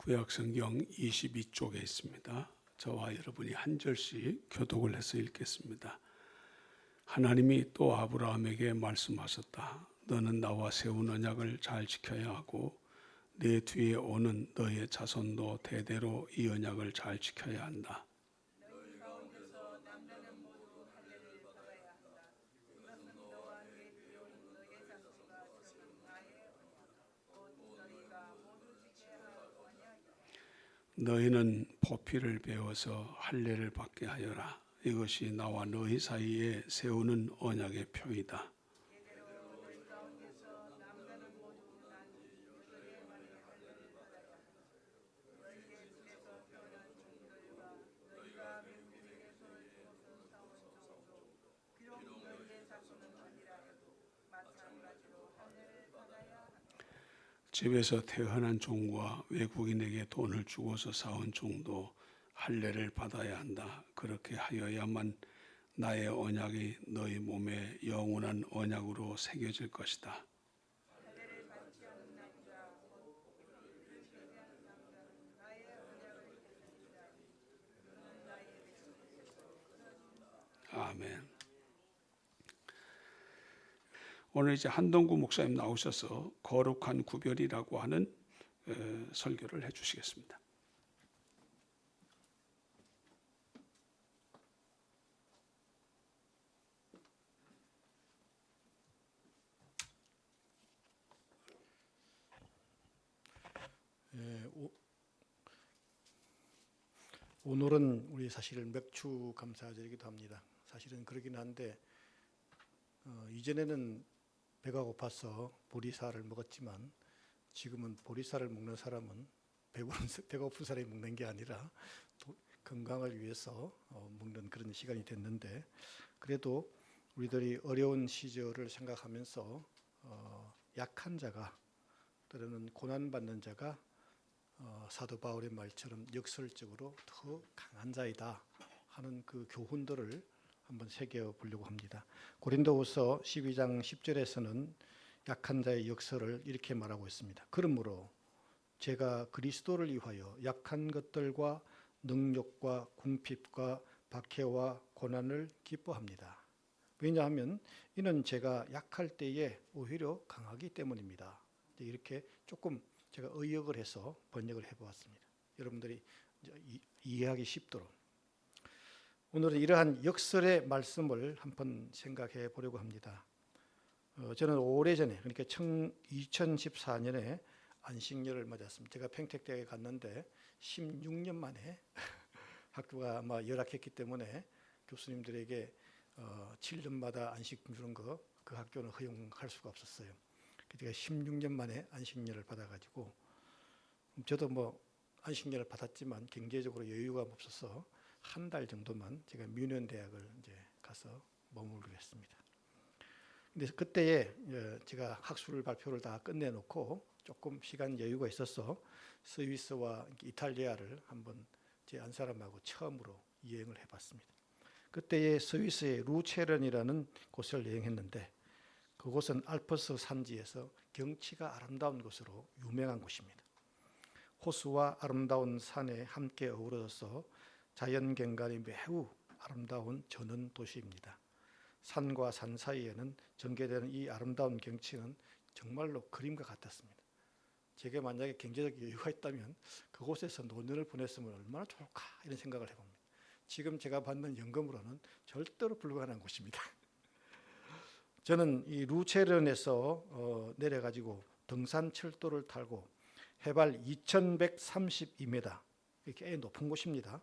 구약성경 22쪽에 있습니다. 저와 여러분이 한 절씩 교독을 해서 읽겠습니다. 하나님이 또 아브라함에게 말씀하셨다. 너는 나와 세운 언약을 잘 지켜야 하고 내 뒤에 오는 너의 자손도 대대로 이 언약을 잘 지켜야 한다. 너희는 포피를 베어서 할례를 받게 하여라. 이것이 나와 너희 사이에 세우는 언약의 표이다. 집에서 태어난 종과 외국인에게 돈을 주고서 사온 종도 할례를 받아야 한다. 그렇게 하여야만 나의 언약이 너희 몸에 영원한 언약으로 새겨질 것이다. 아멘. 오늘 이제 한동구 목사님 나오셔서 거룩한 구별이라고 하는 설교를 해주시겠습니다. 오늘은 우리 사실은 맥주 감사절이기도 합니다. 사실은 그러긴 한데 이전에는 배가 고파서 보리쌀을 먹었지만 지금은 보리쌀을 먹는 사람은 배가 고픈 사람이 먹는 게 아니라 건강을 위해서 먹는 그런 시간이 됐는데, 그래도 우리들이 어려운 시절을 생각하면서 약한 자가, 때로는 고난받는 자가 사도 바울의 말처럼 역설적으로 더 강한 자이다 하는 그 교훈들을 한번 새겨보려고 합니다. 고린도후서 12장 10절에서는 약한 자의 역설을 이렇게 말하고 있습니다. 그러므로 제가 그리스도를 위하여 약한 것들과 능력과 궁핍과 박해와 고난을 기뻐합니다. 왜냐하면 이는 제가 약할 때에 오히려 강하기 때문입니다. 이렇게 조금 제가 의역을 해서 번역을 해보았습니다. 여러분들이 이해하기 쉽도록. 오늘은 이러한 역설의 말씀을 한번 생각해 보려고 합니다. 저는 오래전에, 그러니까 2014년에 안식년을 맞았습니다. 제가 평택대학에 갔는데 16년 만에 학교가 아마 열악했기 때문에 교수님들에게 7년마다 안식 주는 그 학교는 허용할 수가 없었어요. 제가 16년 만에 안식년을 받아가지고, 저도 안식년을 받았지만 경제적으로 여유가 없어서 한 달 정도만 제가 뮌헨대학을 이제 가서 머물기로 했습니다. 근데 그때에 제가 학술 발표를 다 끝내놓고 조금 시간 여유가 있어서 스위스와 이탈리아를 한번 제 한 사람하고 처음으로 여행을 해봤습니다. 그때에 스위스의 루체른이라는 곳을 여행했는데, 그곳은 알프스 산지에서 경치가 아름다운 곳으로 유명한 곳입니다. 호수와 아름다운 산에 함께 어우러져서 자연경관이 매우 아름다운 전원 도시입니다. 산과 산 사이에는 전개되는 이 아름다운 경치는 정말로 그림과 같았습니다. 제게 만약에 경제적 여유가 있다면 그곳에서 노년을 보냈으면 얼마나 좋을까 이런 생각을 해봅니다. 지금 제가 받는 연금으로는 절대로 불가능한 곳입니다. 저는 이 루체른에서 내려가지고 등산 철도를 타고 해발 2132m, 꽤 높은 곳입니다.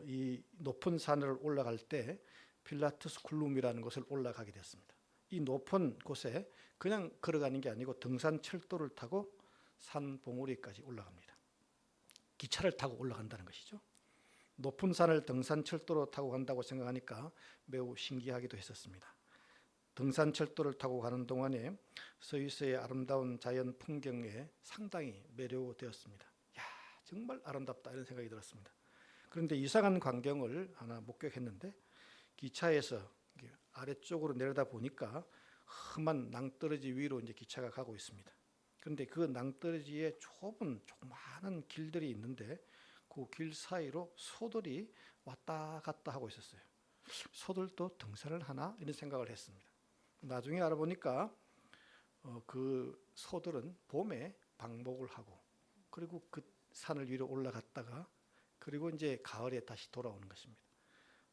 이 높은 산을 올라갈 때 필라투스 굴룸이라는 곳을 올라가게 됐습니다. 이 높은 곳에 그냥 걸어가는 게 아니고 등산 철도를 타고 산 봉우리까지 올라갑니다. 기차를 타고 올라간다는 것이죠. 높은 산을 등산 철도로 타고 간다고 생각하니까 매우 신기하기도 했었습니다. 등산 철도를 타고 가는 동안에 스위스의 아름다운 자연 풍경에 상당히 매료되었습니다. 야, 정말 아름답다 이런 생각이 들었습니다. 그런데 이상한 광경을 하나 목격했는데, 기차에서 아래쪽으로 내려다 보니까 험한 낭떠러지 위로 이제 기차가 가고 있습니다. 그런데 그 낭떠러지에 좁은 조그마한 길들이 있는데 그 길 사이로 소들이 왔다 갔다 하고 있었어요. 소들도 등산을 하나 이런 생각을 했습니다. 나중에 알아보니까 그 소들은 봄에 방목을 하고 그리고 그 산을 위로 올라갔다가 그리고 이제 가을에 다시 돌아오는 것입니다.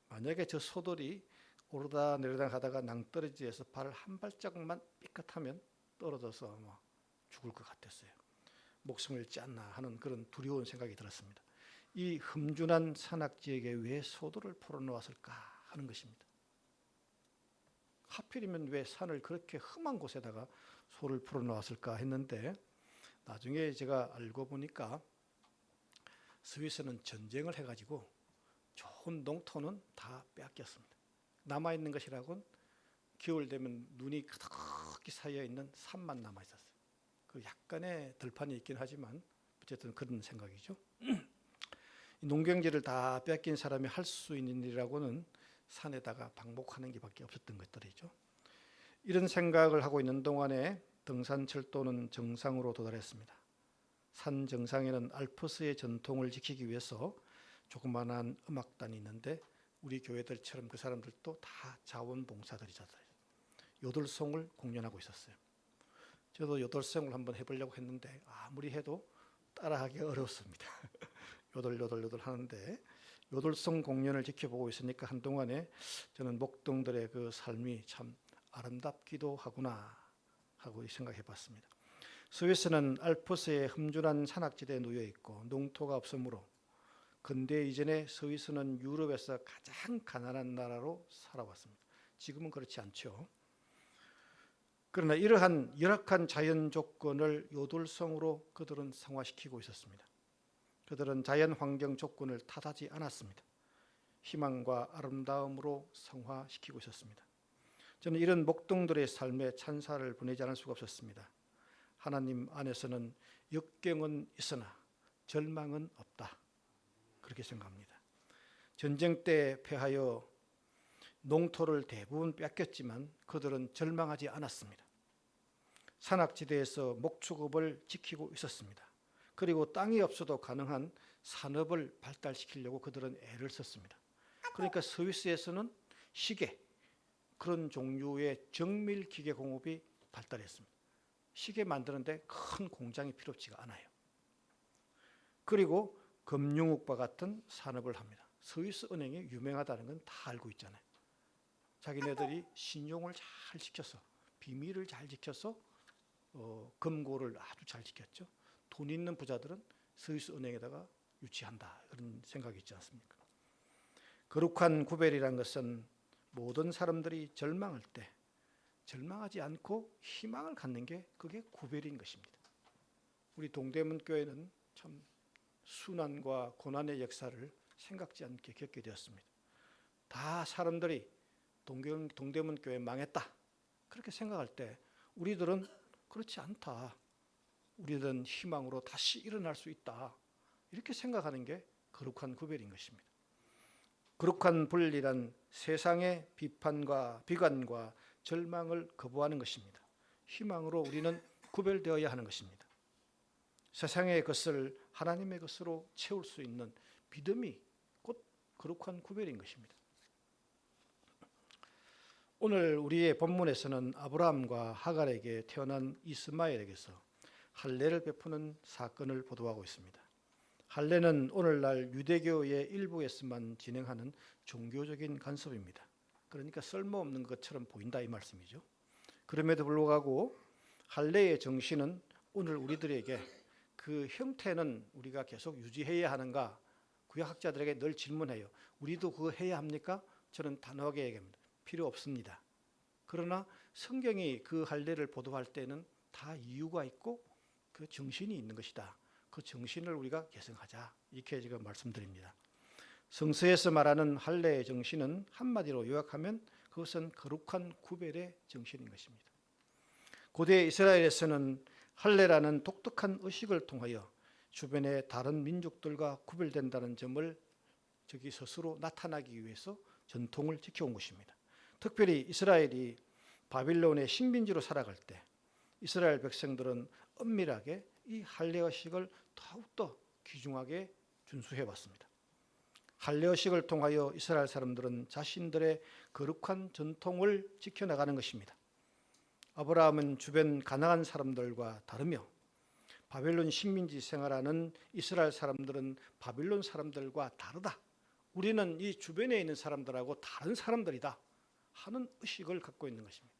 만약에 저 소들이 오르다 내리다 하다가 낭떠러지에서 발을 한 발짝만 삐끗하면 떨어져서 아마 죽을 것 같았어요. 목숨을 잃지 않나 하는 그런 두려운 생각이 들었습니다. 이 흠준한 산악지역에 왜 소들을 풀어놓았을까 하는 것입니다. 하필이면 왜 산을 그렇게 험한 곳에다가 소를 풀어놓았을까 했는데 나중에 제가 알고 보니까 스위스는 전쟁을 해가지고 좋은 농토는 다 빼앗겼습니다. 남아있는 것이라곤 겨울 되면 눈이 가득히 쌓여있는 산만 남아있었어요. 그 약간의 들판이 있긴 하지만 어쨌든 그런 생각이죠. 농경지를 다 뺏긴 사람이 할 수 있는 일이라고는 산에다가 방목하는 게밖에 없었던 것들이죠. 이런 생각을 하고 있는 동안에 등산철도는 정상으로 도달했습니다. 산 정상에는 알프스의 전통을 지키기 위해서 조그마한 음악단이 있는데 우리 교회들처럼 그 사람들도 다 자원봉사들이잖아요. 요들송을 공연하고 있었어요. 저도 요들송을 한번 해보려고 했는데 아무리 해도 따라하기 어렵습니다. 요들 하는데 요들송 공연을 지켜보고 있으니까 한동안에 저는 목동들의 그 삶이 참 아름답기도 하구나 하고 생각해 봤습니다. 스위스는 알프스의 흠준한 산악지대에 놓여 있고 농토가 없으므로 근대 이전에 스위스는 유럽에서 가장 가난한 나라로 살아왔습니다. 지금은 그렇지 않죠. 그러나 이러한 열악한 자연 조건을 요들성으로 그들은 성화시키고 있었습니다. 그들은 자연 환경 조건을 탓하지 않았습니다. 희망과 아름다움으로 성화시키고 있었습니다. 저는 이런 목동들의 삶에 찬사를 보내지 않을 수가 없었습니다. 하나님 안에서는 역경은 있으나 절망은 없다. 그렇게 생각합니다. 전쟁 때 패하여 농토를 대부분 뺏겼지만 그들은 절망하지 않았습니다. 산악지대에서 목축업을 지키고 있었습니다. 그리고 땅이 없어도 가능한 산업을 발달시키려고 그들은 애를 썼습니다. 그러니까 스위스에서는 시계, 그런 종류의 정밀 기계 공업이 발달했습니다. 시계 만드는데 큰 공장이 필요치가 않아요. 그리고 금융업과 같은 산업을 합니다. 스위스 은행이 유명하다는 건 다 알고 있잖아요. 자기네들이 신용을 잘 지켜서 비밀을 잘 지켜서 금고를 아주 잘 지켰죠. 돈 있는 부자들은 스위스 은행에다가 유치한다 그런 생각이 있지 않습니까? 거룩한 구별이란 것은 모든 사람들이 절망할 때 절망하지 않고 희망을 갖는 게 그게 구별인 것입니다. 우리 동대문 교회는 참 순환과 고난의 역사를 생각지 않게 겪게 되었습니다. 다 사람들이 동대문 교회 망했다 그렇게 생각할 때 우리들은 그렇지 않다. 우리들은 희망으로 다시 일어날 수 있다. 이렇게 생각하는 게 거룩한 구별인 것입니다. 거룩한 분리란 세상의 비판과 비관과 절망을 거부하는 것입니다. 희망으로 우리는 구별되어야 하는 것입니다. 세상의 것을 하나님의 것으로 채울 수 있는 믿음이 곧 거룩한 구별인 것입니다. 오늘 우리의 본문에서는 아브라함과 하갈에게 태어난 이스마엘에게서 할례를 베푸는 사건을 보도하고 있습니다. 할례는 오늘날 유대교의 일부에서만 진행하는 종교적인 간섭입니다. 그러니까 쓸모없는 것처럼 보인다 이 말씀이죠. 그럼에도 불구하고 할례의 정신은 오늘 우리들에게 그 형태는 우리가 계속 유지해야 하는가? 구약학자들에게 늘 질문해요. 우리도 그거 해야 합니까? 저는 단호하게 얘기합니다. 필요 없습니다. 그러나 성경이 그 할례를 보도할 때는 다 이유가 있고 그 정신이 있는 것이다. 그 정신을 우리가 계승하자. 이렇게 제가 말씀드립니다. 성서에서 말하는 할례의 정신은 한마디로 요약하면 그것은 거룩한 구별의 정신인 것입니다. 고대 이스라엘에서는 할례라는 독특한 의식을 통하여 주변의 다른 민족들과 구별된다는 점을 저기 스스로 나타나기 위해서 전통을 지켜온 것입니다. 특별히 이스라엘이 바빌론의 식민지로 살아갈 때 이스라엘 백성들은 엄밀하게 이 할례의식을 더욱더 귀중하게 준수해 왔습니다. 할례의식을 통하여 이스라엘 사람들은 자신들의 거룩한 전통을 지켜나가는 것입니다. 아브라함은 주변 가나안 사람들과 다르며 바벨론 식민지 생활하는 이스라엘 사람들은 바빌론 사람들과 다르다. 우리는 이 주변에 있는 사람들하고 다른 사람들이다 하는 의식을 갖고 있는 것입니다.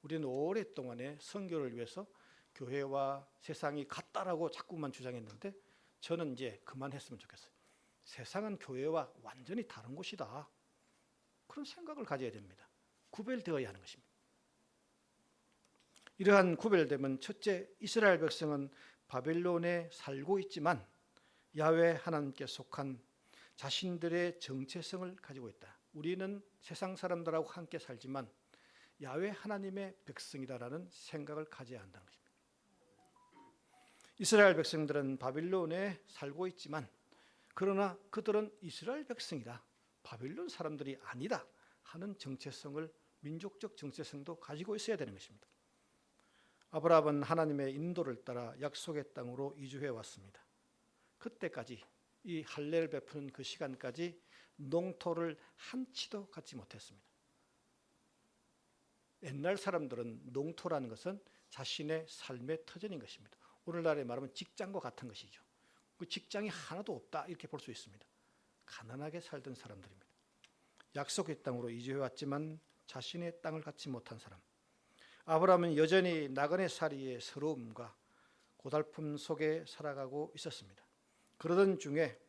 우리는 오랫동안에 선교를 위해서 교회와 세상이 같다라고 자꾸만 주장했는데 저는 이제 그만했으면 좋겠어요. 세상은 교회와 완전히 다른 곳이다. 그런 생각을 가져야 됩니다. 구별되어야 하는 것입니다. 이러한 구별됨은 첫째, 이스라엘 백성은 바벨론에 살고 있지만 야훼 하나님께 속한 자신들의 정체성을 가지고 있다. 우리는 세상 사람들하고 함께 살지만 야훼 하나님의 백성이다라는 생각을 가져야 한다는 것입니다. 이스라엘 백성들은 바빌론에 살고 있지만 그러나 그들은 이스라엘 백성이다. 바빌론 사람들이 아니다 하는 정체성을, 민족적 정체성도 가지고 있어야 되는 것입니다. 아브라함은 하나님의 인도를 따라 약속의 땅으로 이주해 왔습니다. 그때까지 이 할례를 베푸는 그 시간까지 농토를 한 치도 갖지 못했습니다. 옛날 사람들은 농토라는 것은 자신의 삶의 터전인 것입니다. 오늘날에 말하면 직장과 같은 것이죠. 그 직장이 하나도 없다 이렇게 볼 수 있습니다. 가난하게 살던 사람들입니다. 약속의 땅으로 이주해 왔지만 자신의 땅을 갖지 못한 사람. 아브라함은 여전히 나그네 살이의 서러움과 고달픔 속에 살아가고 있었습니다. 그러던 중에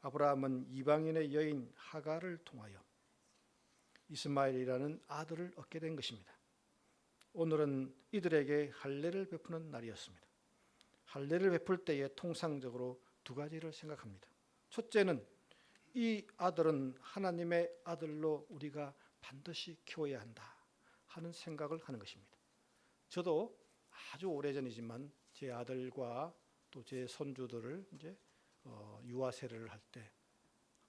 아브라함은 이방인의 여인 하갈을 통하여 이스마엘이라는 아들을 얻게 된 것입니다. 오늘은 이들에게 할례를 베푸는 날이었습니다. 할례를 베풀 때에 통상적으로 두 가지를 생각합니다. 첫째는 이 아들은 하나님의 아들로 우리가 반드시 키워야 한다 하는 생각을 하는 것입니다. 저도 아주 오래전이지만 제 아들과 또 제 손주들을 이제 유아 세례를 할 때,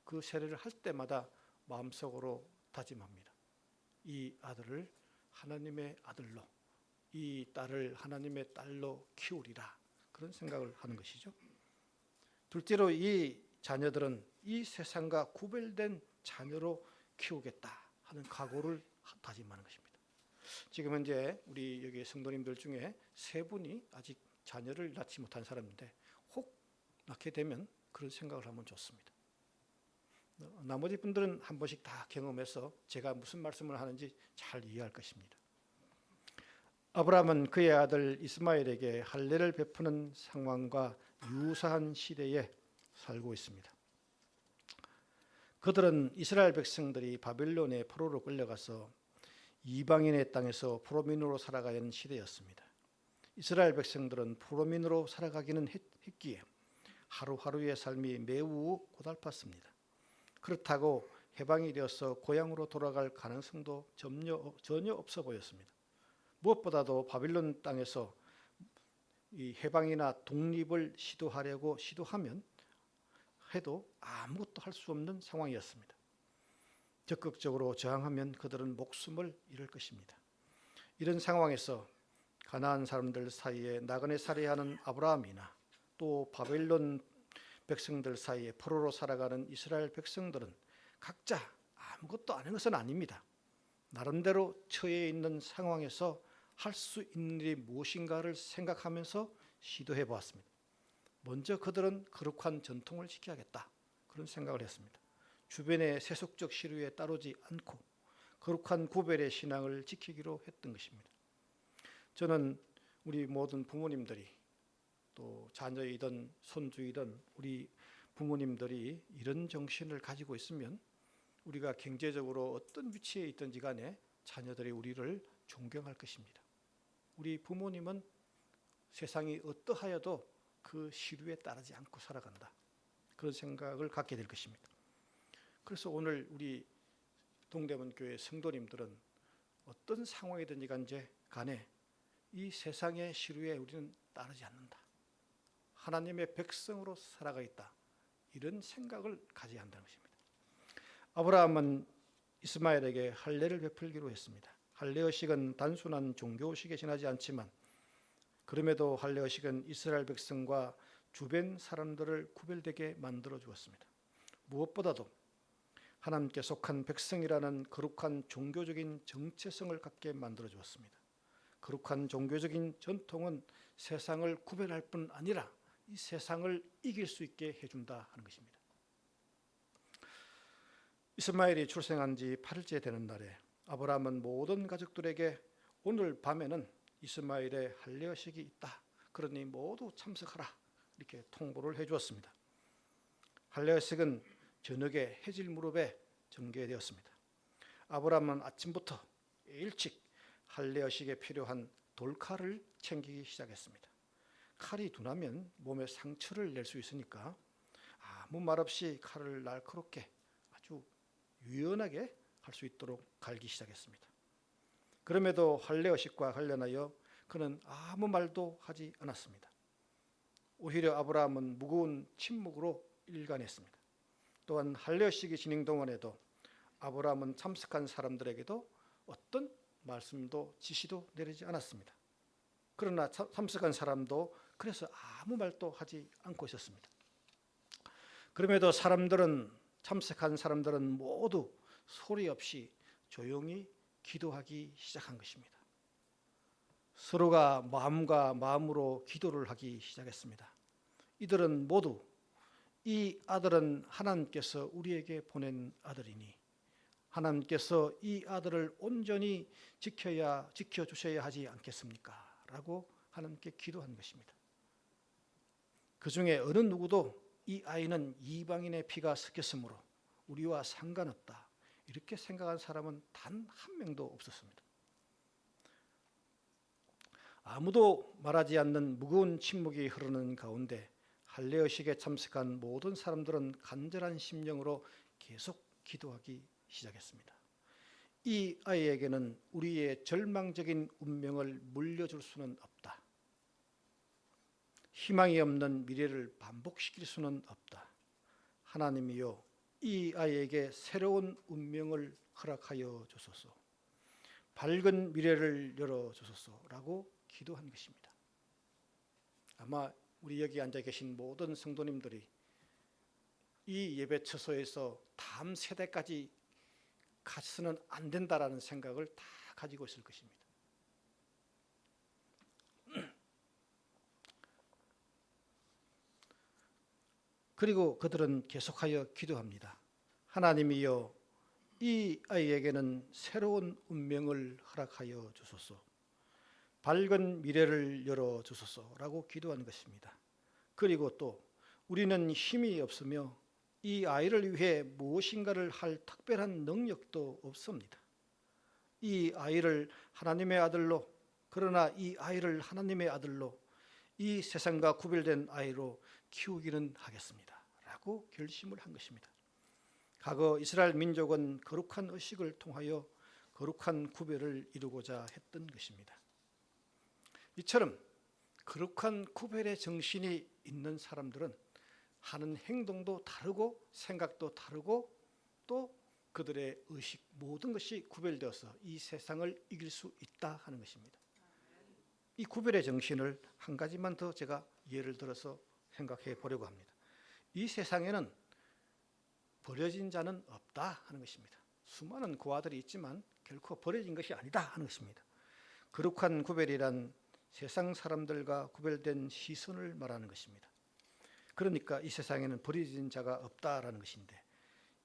그 세례를 할 때마다 마음속으로 다짐합니다. 이 아들을 하나님의 아들로, 이 딸을 하나님의 딸로 키우리라, 그런 생각을 하는 것이죠. 둘째로 이 자녀들은 이 세상과 구별된 자녀로 키우겠다 하는 각오를 다짐하는 것입니다. 지금 현재 우리 여기 성도님들 중에 세 분이 아직 자녀를 낳지 못한 사람인데 혹 낳게 되면 그런 생각을 하면 좋습니다. 나머지 분들은 한 번씩 다 경험해서 제가 무슨 말씀을 하는지 잘 이해할 것입니다. 아브라함은 그의 아들 이스마엘에게 할례를 베푸는 상황과 유사한 시대에 살고 있습니다. 그들은 이스라엘 백성들이 바벨론의 포로로 끌려가서 이방인의 땅에서 포로민으로 살아가야 하는 시대였습니다. 이스라엘 백성들은 포로민으로 살아가기는 했기에 하루하루의 삶이 매우 고달팠습니다. 그렇다고 해방이 되어서 고향으로 돌아갈 가능성도 전혀 없어 보였습니다. 무엇보다도 바빌론 땅에서 이 해방이나 독립을 시도하면 해도 아무것도 할 수 없는 상황이었습니다. 적극적으로 저항하면 그들은 목숨을 잃을 것입니다. 이런 상황에서 가나안 사람들 사이에 나그네 살이하는 아브라함이나 또 바벨론 백성들 사이에 포로로 살아가는 이스라엘 백성들은 각자 아무것도 아는 것은 아닙니다. 나름대로 처해 있는 상황에서 할 수 있는 일이 무엇인가를 생각하면서 시도해 보았습니다. 먼저 그들은 거룩한 전통을 지켜야겠다, 그런 생각을 했습니다. 주변의 세속적 시류에 따르지 않고 거룩한 구별의 신앙을 지키기로 했던 것입니다. 저는 우리 모든 부모님들이, 또 자녀이든 손주이든 우리 부모님들이 이런 정신을 가지고 있으면 우리가 경제적으로 어떤 위치에 있든지 간에 자녀들이 우리를 존경할 것입니다. 우리 부모님은 세상이 어떠하여도 그 시류에 따르지 않고 살아간다, 그런 생각을 갖게 될 것입니다. 그래서 오늘 우리 동대문 교회 성도님들은 어떤 상황이든지 간에 이 세상의 시류에 우리는 따르지 않는다, 하나님의 백성으로 살아가 있다, 이런 생각을 가져야 한다는 것입니다. 아브라함은 이스마엘에게 할례를 베풀기로 했습니다. 할례의식은 단순한 종교의식에 지나지 않지만 그럼에도 할례의식은 이스라엘 백성과 주변 사람들을 구별되게 만들어 주었습니다. 무엇보다도 하나님께 속한 백성이라는 거룩한 종교적인 정체성을 갖게 만들어 주었습니다. 거룩한 종교적인 전통은 세상을 구별할 뿐 아니라 이 세상을 이길 수 있게 해준다 하는 것입니다. 이스마엘이 출생한 지 8일째 되는 날에 아브라함은 모든 가족들에게 오늘 밤에는 이스마엘의 할례의식이 있다. 그러니 모두 참석하라. 이렇게 통보를 해주었습니다. 할례의식은 저녁에 해질 무렵에 전개되었습니다. 아브라함은 아침부터 일찍 할례의식에 필요한 돌칼을 챙기기 시작했습니다. 칼이 둔하면 몸에 상처를 낼 수 있으니까 아무 말 없이 칼을 날카롭게 아주 유연하게 할 수 있도록 갈기 시작했습니다. 그럼에도 할례의식과 관련하여 그는 아무 말도 하지 않았습니다. 오히려 아브라함은 무거운 침묵으로 일관했습니다. 또한 할례의식이 진행 동안에도 아브라함은 참석한 사람들에게도 어떤 말씀도 지시도 내리지 않았습니다. 그러나 참석한 사람도 그래서 아무 말도 하지 않고 있었습니다. 그럼에도 참석한 사람들은 모두 소리 없이 조용히 기도하기 시작한 것입니다. 서로가 마음과 마음으로 기도를 하기 시작했습니다. 이들은 모두 이 아들은 하나님께서 우리에게 보낸 아들이니 하나님께서 이 아들을 온전히 지켜주셔야 하지 않겠습니까? 라고 하나님께 기도한 것입니다. 그 중에 어느 누구도 이 아이는 이방인의 피가 섞였으므로 우리와 상관없다. 이렇게 생각한 사람은 단 한 명도 없었습니다. 아무도 말하지 않는 무거운 침묵이 흐르는 가운데 할례의식에 참석한 모든 사람들은 간절한 심령으로 계속 기도하기 시작했습니다. 이 아이에게는 우리의 절망적인 운명을 물려줄 수는 없다. 희망이 없는 미래를 반복시킬 수는 없다. 하나님이여 이 아이에게 새로운 운명을 허락하여 주소서. 밝은 미래를 열어주소서라고 기도한 것입니다. 아마 우리 여기 앉아 계신 모든 성도님들이 이 예배 처소에서 다음 세대까지 가서는 안 된다라는 생각을 다 가지고 있을 것입니다. 그리고 그들은 계속하여 기도합니다. 하나님이여 이 아이에게는 새로운 운명을 허락하여 주소서. 밝은 미래를 열어주소서라고 기도한 것입니다. 그리고 또 우리는 힘이 없으며 이 아이를 위해 무엇인가를 할 특별한 능력도 없습니다. 이 아이를 하나님의 아들로, 그러나 이 아이를 하나님의 아들로, 이 세상과 구별된 아이로 키우기는 하겠습니다. 라고 결심을 한 것입니다. 과거 이스라엘 민족은 거룩한 의식을 통하여 거룩한 구별을 이루고자 했던 것입니다. 이처럼 거룩한 구별의 정신이 있는 사람들은 하는 행동도 다르고 생각도 다르고 또 그들의 의식 모든 것이 구별되어서 이 세상을 이길 수 있다 하는 것입니다. 이 구별의 정신을 한 가지만 더 제가 예를 들어서 생각해 보려고 합니다. 이 세상에는 버려진 자는 없다 하는 것입니다. 수많은 고아들이 있지만 결코 버려진 것이 아니다 하는 것입니다. 거룩한 구별이란 세상 사람들과 구별된 시선을 말하는 것입니다. 그러니까 이 세상에는 버려진 자가 없다라는 것인데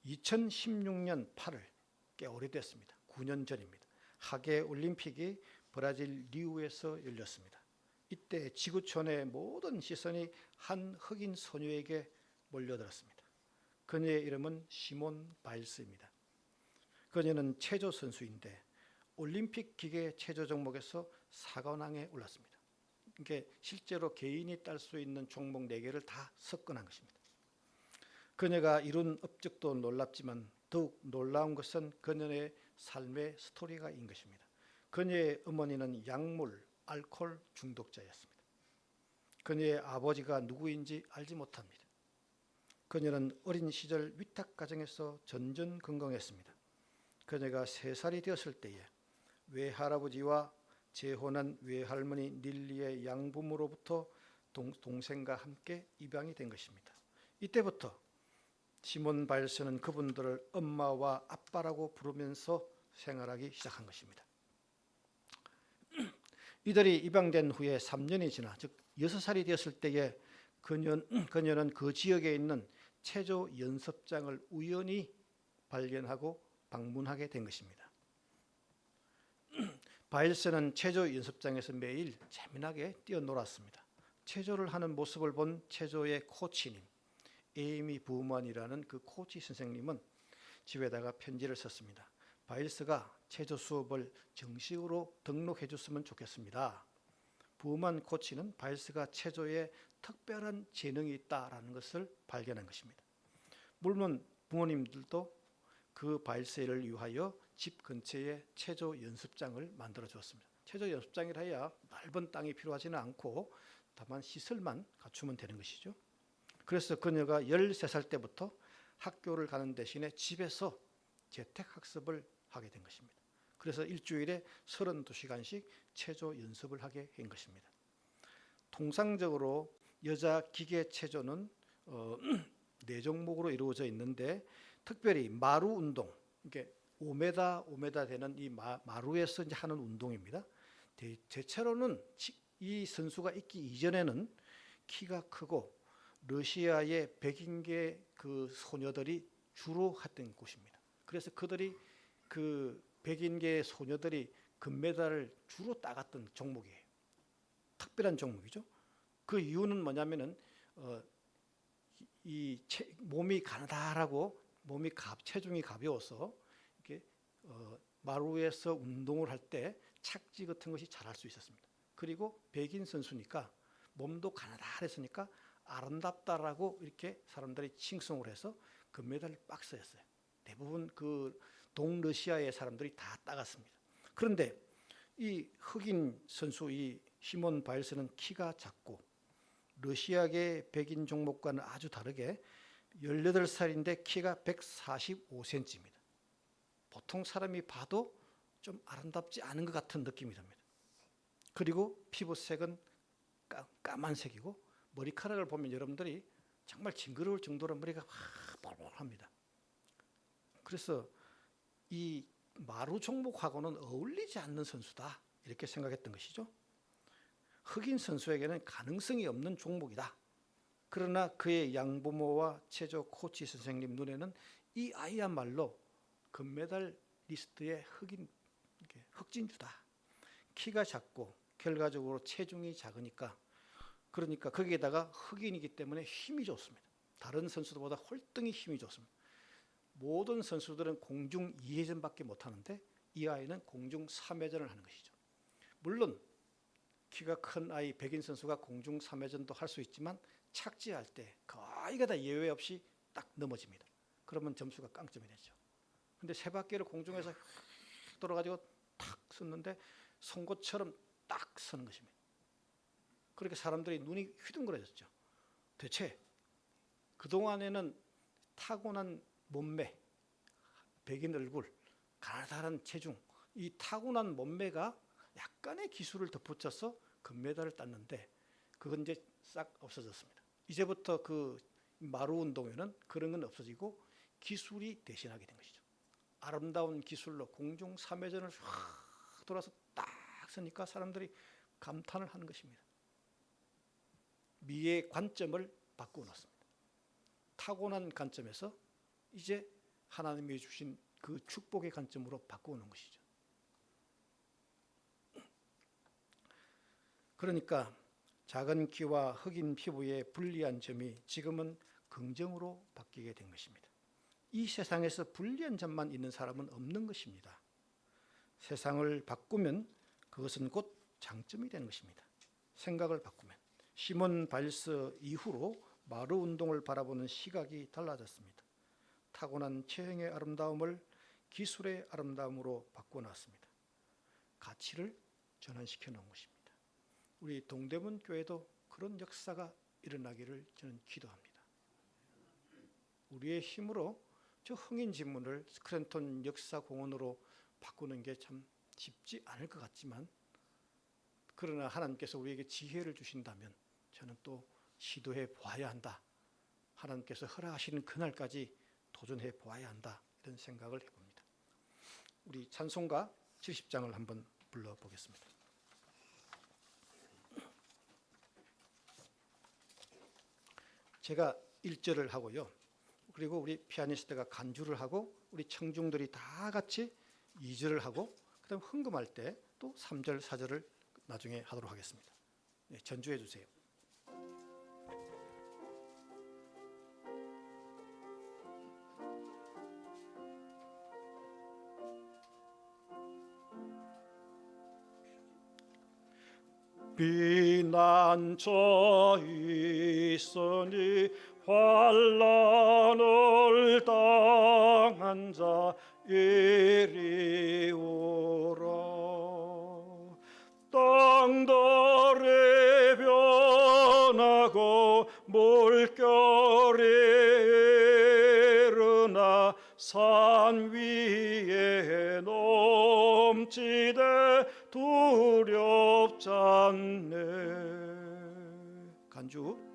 2016년 8월 꽤 오래됐습니다. 9년 전입니다. 하계 올림픽이 브라질 리우에서 열렸습니다. 이때 지구촌의 모든 시선이 한 흑인 소녀에게 몰려들었습니다. 그녀의 이름은 시몬 바일스입니다. 그녀는 체조 선수인데 올림픽 기계 체조 종목에서 4관왕에 올랐습니다. 이게 실제로 개인이 딸 수 있는 종목 4개를 다 석권한 것입니다. 그녀가 이룬 업적도 놀랍지만 더욱 놀라운 것은 그녀의 삶의 스토리가인 것입니다. 그녀의 어머니는 약물, 알코올 중독자였습니다. 그녀의 아버지가 누구인지 알지 못합니다. 그녀는 어린 시절 위탁 가정에서 전전긍긍했습니다. 그녀가 3살이 되었을 때에 외할아버지와 재혼한 외할머니 닐리의 양부모로부터 동생과 함께 입양이 된 것입니다. 이때부터 시몬 바일스는 그분들을 엄마와 아빠라고 부르면서 생활하기 시작한 것입니다. 이들이 입양된 후에 3년이 지나 즉 6살이 되었을 때에 그녀는 그 지역에 있는 체조 연습장을 우연히 발견하고 방문하게 된 것입니다. 바일스는 체조 연습장에서 매일 재미나게 뛰어놀았습니다. 체조를 하는 모습을 본 체조의 코치님 에이미 부먼이라는 그 코치 선생님은 집에다가 편지를 썼습니다. 바일스가 체조 수업을 정식으로 등록해 줬으면 좋겠습니다. 부먼 코치는 바일스가 체조에 특별한 재능이 있다라는 것을 발견한 것입니다. 물론 부모님들도 그 바일스를 위하여 집 근처에 체조 연습장을 만들어 주었습니다. 체조 연습장이라 해야 넓은 땅이 필요하지는 않고 다만 시설만 갖추면 되는 것이죠. 그래서 그녀가 13살 때부터 학교를 가는 대신에 집에서 재택학습을 하게 된 것입니다. 그래서 일주일에 32시간씩 체조 연습을 하게 된 것입니다. 통상적으로 여자 기계 체조는 4종목으로 이루어져 있는데 특별히 마루 운동, 이게 5m 되는 이 마루에서 이제 하는 운동입니다. 대체로는 이 선수가 있기 이전에는 키가 크고 러시아의 백인계 그 소녀들이 주로 했던 곳입니다. 그래서 그들이 그 백인계 소녀들이 금메달을 주로 따갔던 종목이에요. 특별한 종목이죠. 그 이유는 뭐냐면은 몸이 가느다라고 체중이 가벼워서 이렇게 마루에서 운동을 할 때 착지 같은 것이 잘할 수 있었습니다. 그리고 백인 선수니까 몸도 가느다랬으니까 아름답다라고 이렇게 사람들이 칭송을 해서 금메달 박스였어요. 대부분 그 동러시아의 사람들이 다 따갔습니다. 그런데 이 흑인 선수 이 시몬 바일스는 키가 작고 러시아계 백인 종목과는 아주 다르게 18살인데 키가 145cm입니다. 보통 사람이 봐도 좀 아름답지 않은 것 같은 느낌이 듭니다. 그리고 피부색은 까만색이고 머리카락을 보면 여러분들이 정말 징그러울 정도로 머리가 뽀글뽀글합니다. 그래서 이 마루 종목하고는 어울리지 않는 선수다 이렇게 생각했던 것이죠. 흑인 선수에게는 가능성이 없는 종목이다. 그러나 그의 양부모와 체조 코치 선생님 눈에는 이 아이야말로 금메달 리스트의 흑진주다. 키가 작고 결과적으로 체중이 작으니까 그러니까 거기에다가 흑인이기 때문에 힘이 좋습니다. 다른 선수들보다 홀등히 힘이 좋습니다. 모든 선수들은 공중 2회전밖에 못하는데 이 아이는 공중 3회전을 하는 것이죠. 물론 키가 큰 아이 백인 선수가 공중 3회전도 할 수 있지만 착지할 때 거의 다 예외 없이 딱 넘어집니다. 그러면 점수가 깡점이 되죠. 근데 세 바퀴를 공중에서 돌아가지고 탁 섰는데 송곳처럼 딱 서는 것입니다. 그렇게 사람들이 눈이 휘둥그레졌죠. 대체 그동안에는 타고난 몸매, 백인 얼굴, 가느다란 체중, 이 타고난 몸매가 약간의 기술을 덧붙여서 금메달을 땄는데 그건 이제 싹 없어졌습니다. 이제부터 그 마루 운동에는 그런 건 없어지고 기술이 대신하게 된 것이죠. 아름다운 기술로 공중 3회전을 확 돌아서 딱 서니까 사람들이 감탄을 하는 것입니다. 미의 관점을 바꾸어 놨습니다. 타고난 관점에서 이제 하나님이 주신 그 축복의 관점으로 바꾸는 것이죠. 그러니까 작은 키와 흑인 피부의 불리한 점이 지금은 긍정으로 바뀌게 된 것입니다. 이 세상에서 불리한 점만 있는 사람은 없는 것입니다. 세상을 바꾸면 그것은 곧 장점이 되는 것입니다. 생각을 바꾸면. 시몬 바일스 이후로 마루 운동을 바라보는 시각이 달라졌습니다. 타고난 체형의 아름다움을 기술의 아름다움으로 바꿔놨습니다. 가치를 전환시켜 놓은 것입니다. 우리 동대문 교회도 그런 역사가 일어나기를 저는 기도합니다. 우리의 힘으로 저 흥인 지문을 스크랜턴 역사공원으로 바꾸는 게 참 쉽지 않을 것 같지만 그러나 하나님께서 우리에게 지혜를 주신다면 저는 또 시도해 보아야 한다. 하나님께서 허락하시는 그날까지 도전해 보아야 한다. 이런 생각을 해봅니다. 우리 찬송가 70장을 한번 불러보겠습니다. 제가 1절을 하고요. 그리고 우리 피아니스트가 간주를 하고 우리 청중들이 다 같이 2절을 하고 그다음 흥금할 때 또 3절, 4절을 나중에 하도록 하겠습니다. 네, 전주해 주세요. 비난처 있으니 환난을 당한 자 이리 오라. 땅들이 변하고 물결이 일어나 산 위에 넘치되 두렵지 않네. 간주.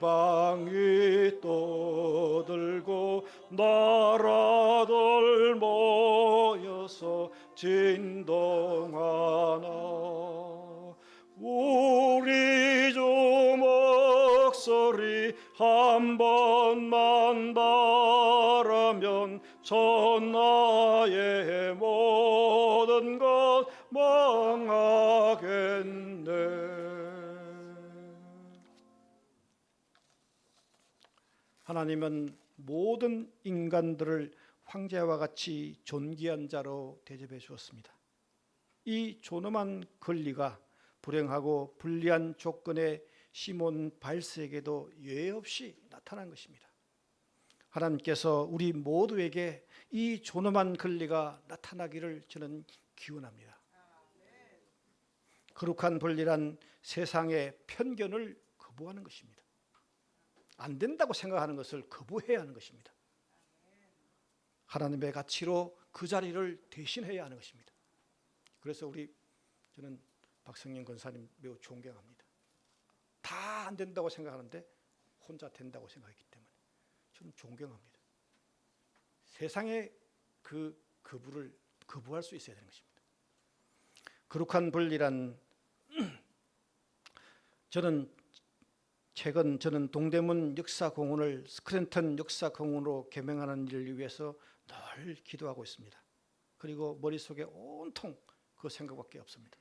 이방이 떠들고 나라들 모여서 진동하나 우리 주 목소리 한 번만 바라면 천하의 모든 것 망하겠네. 하나님은 모든 인간들을 황제와 같이 존귀한 자로 대접해 주었습니다. 이 존엄한 권리가 불행하고 불리한 조건의 시몬 발스에게도 예외 없이 나타난 것입니다. 하나님께서 우리 모두에게 이 존엄한 권리가 나타나기를 저는 기원합니다. 거룩한 분리란 세상의 편견을 거부하는 것입니다. 안 된다고 생각하는 것을 거부해야 하는 것입니다. 하나님의 가치로 그 자리를 대신해야 하는 것입니다. 그래서 저는 박성영 권사님 매우 존경합니다. 다 안 된다고 생각하는데 혼자 된다고 생각했기 때문에 저는 존경합니다. 세상의 그 거부를 거부할 수 있어야 되는 것입니다. 거룩한 분리란 저는 동대문 역사공원을 스크랜턴 역사공원으로 개명하는 일을 위해서 늘 기도하고 있습니다. 그리고 머릿속에 온통 그 생각밖에 없습니다.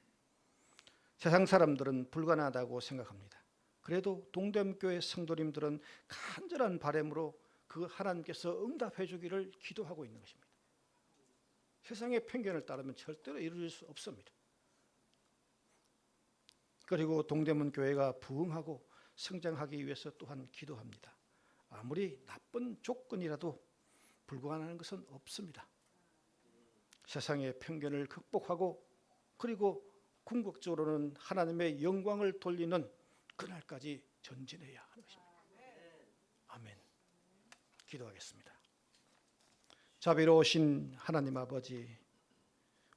세상 사람들은 불가능하다고 생각합니다. 그래도 동대문교회 성도님들은 간절한 바람으로 그 하나님께서 응답해 주기를 기도하고 있는 것입니다. 세상의 편견을 따르면 절대로 이루어질 수 없습니다. 그리고 동대문교회가 부흥하고 성장하기 위해서 또한 기도합니다. 아무리 나쁜 조건이라도 불가능한 것은 없습니다. 세상의 편견을 극복하고 그리고 궁극적으로는 하나님의 영광을 돌리는 그날까지 전진해야 하는 것입니다. 아멘. 기도하겠습니다. 자비로우신 하나님 아버지,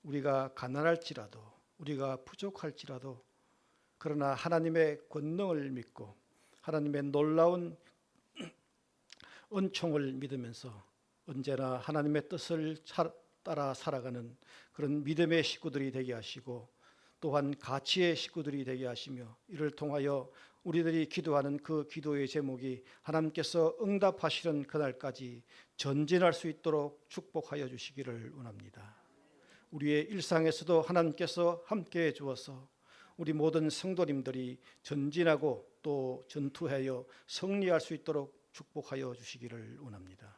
우리가 가난할지라도 우리가 부족할지라도 그러나 하나님의 권능을 믿고 하나님의 놀라운 은총을 믿으면서 언제나 하나님의 뜻을 따라 살아가는 그런 믿음의 식구들이 되게 하시고 또한 가치의 식구들이 되게 하시며 이를 통하여 우리들이 기도하는 그 기도의 제목이 하나님께서 응답하시는 그날까지 전진할 수 있도록 축복하여 주시기를 원합니다. 우리의 일상에서도 하나님께서 함께해 주어서 우리 모든 성도님들이 전진하고 또 전투하여 승리할 수 있도록 축복하여 주시기를 원합니다.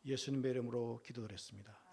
예수님의 이름으로 기도드렸습니다.